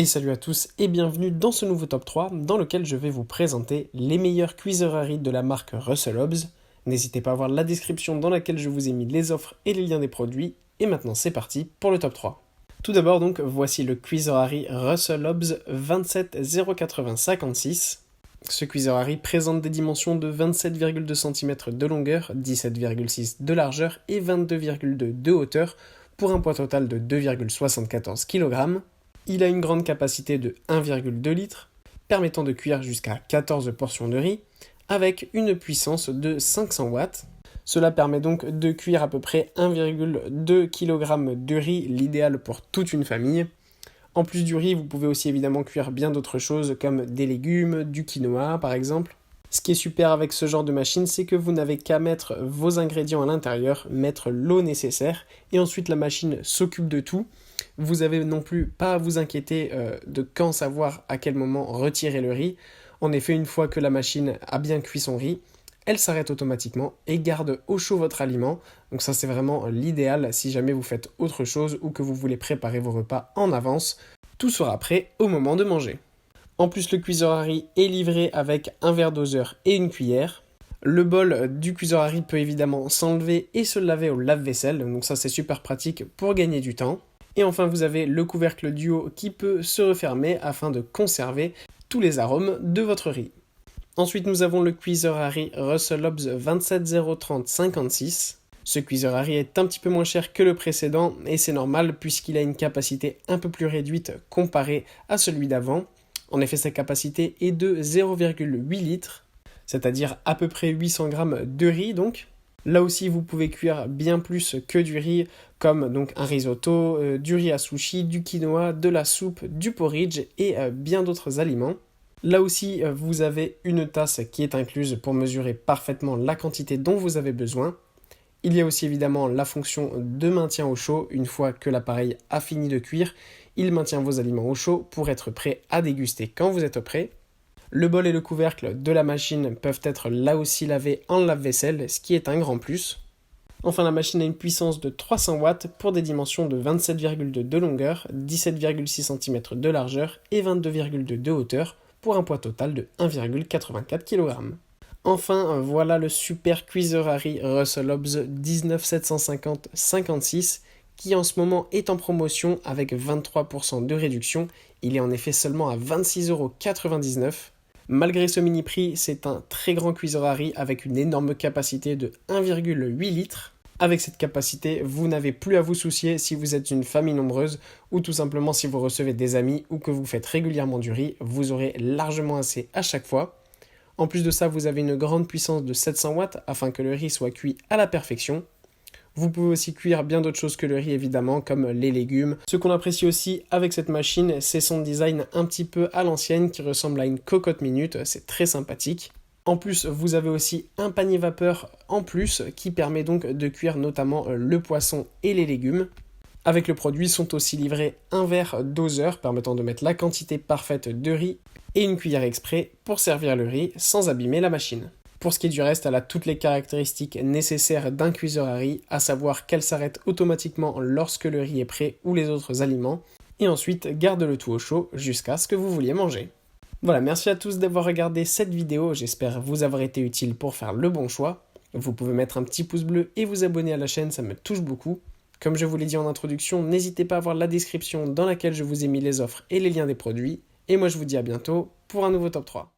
Et salut à tous et bienvenue dans ce nouveau top 3 dans lequel je vais vous présenter les meilleures cuiseraries de la marque Russell Hobbs. N'hésitez pas à voir la description dans laquelle je vous ai mis les offres et les liens des produits. Et maintenant c'est parti pour le top 3. Tout d'abord donc voici le Cuiserary Russell Hobbs 2708056. Ce Cuiserary présente des dimensions de 27,2 cm de longueur, 17,6 de largeur et 22,2 de hauteur pour un poids total de 2,74 kg. Il a une grande capacité de 1,2 litres, permettant de cuire jusqu'à 14 portions de riz, avec une puissance de 500 watts. Cela permet donc de cuire à peu près 1,2 kg de riz, l'idéal pour toute une famille. En plus du riz, vous pouvez aussi évidemment cuire bien d'autres choses comme des légumes, du quinoa par exemple. Ce qui est super avec ce genre de machine, c'est que vous n'avez qu'à mettre vos ingrédients à l'intérieur, mettre l'eau nécessaire, et ensuite la machine s'occupe de tout. Vous n'avez non plus pas à vous inquiéter de quand savoir à quel moment retirer le riz. En effet, une fois que la machine a bien cuit son riz, elle s'arrête automatiquement et garde au chaud votre aliment. Donc ça c'est vraiment l'idéal si jamais vous faites autre chose ou que vous voulez préparer vos repas en avance. Tout sera prêt au moment de manger. En plus, le Cuiserary est livré avec un verre doseur et une cuillère. Le bol du Cuiserary peut évidemment s'enlever et se laver au lave-vaisselle, donc ça c'est super pratique pour gagner du temps. Et enfin, vous avez le couvercle duo qui peut se refermer afin de conserver tous les arômes de votre riz. Ensuite, nous avons le Cuiserary Russell Hobbs 2703056. Ce Cuiserary est un petit peu moins cher que le précédent et c'est normal puisqu'il a une capacité un peu plus réduite comparée à celui d'avant. En effet, sa capacité est de 0,8 litres, c'est-à-dire à peu près 800 grammes de riz donc. Là aussi, vous pouvez cuire bien plus que du riz, comme donc un risotto, du riz à sushi, du quinoa, de la soupe, du porridge et bien d'autres aliments. Là aussi, vous avez une tasse qui est incluse pour mesurer parfaitement la quantité dont vous avez besoin. Il y a aussi évidemment la fonction de maintien au chaud. Une fois que l'appareil a fini de cuire, il maintient vos aliments au chaud pour être prêt à déguster quand vous êtes prêt. Le bol et le couvercle de la machine peuvent être là aussi lavés en lave-vaisselle, ce qui est un grand plus. Enfin, la machine a une puissance de 300 watts pour des dimensions de 27,2 de longueur, 17,6 cm de largeur et 22,2 de hauteur pour un poids total de 1,84 kg. Enfin, voilà le super Cuiserary Russell Hobbs 19750-56 qui en ce moment est en promotion avec 23% de réduction. Il est en effet seulement à 26,99 €. Malgré ce mini prix, c'est un très grand Cuiserary avec une énorme capacité de 1,8 litres. Avec cette capacité, vous n'avez plus à vous soucier si vous êtes une famille nombreuse ou tout simplement si vous recevez des amis ou que vous faites régulièrement du riz, vous aurez largement assez à chaque fois. En plus de ça, vous avez une grande puissance de 700 watts afin que le riz soit cuit à la perfection. Vous pouvez aussi cuire bien d'autres choses que le riz évidemment, comme les légumes. Ce qu'on apprécie aussi avec cette machine, c'est son design un petit peu à l'ancienne qui ressemble à une cocotte minute, c'est très sympathique. En plus, vous avez aussi un panier vapeur en plus qui permet donc de cuire notamment le poisson et les légumes. Avec le produit sont aussi livrés un verre doseur permettant de mettre la quantité parfaite de riz et une cuillère exprès pour servir le riz sans abîmer la machine. Pour ce qui est du reste, elle a toutes les caractéristiques nécessaires d'un Cuiserary, à savoir qu'elle s'arrête automatiquement lorsque le riz est prêt ou les autres aliments, et ensuite garde le tout au chaud jusqu'à ce que vous vouliez manger. Voilà, merci à tous d'avoir regardé cette vidéo, j'espère vous avoir été utile pour faire le bon choix. Vous pouvez mettre un petit pouce bleu et vous abonner à la chaîne, ça me touche beaucoup. Comme je vous l'ai dit en introduction, n'hésitez pas à voir la description dans laquelle je vous ai mis les offres et les liens des produits. Et moi je vous dis à bientôt pour un nouveau top 3.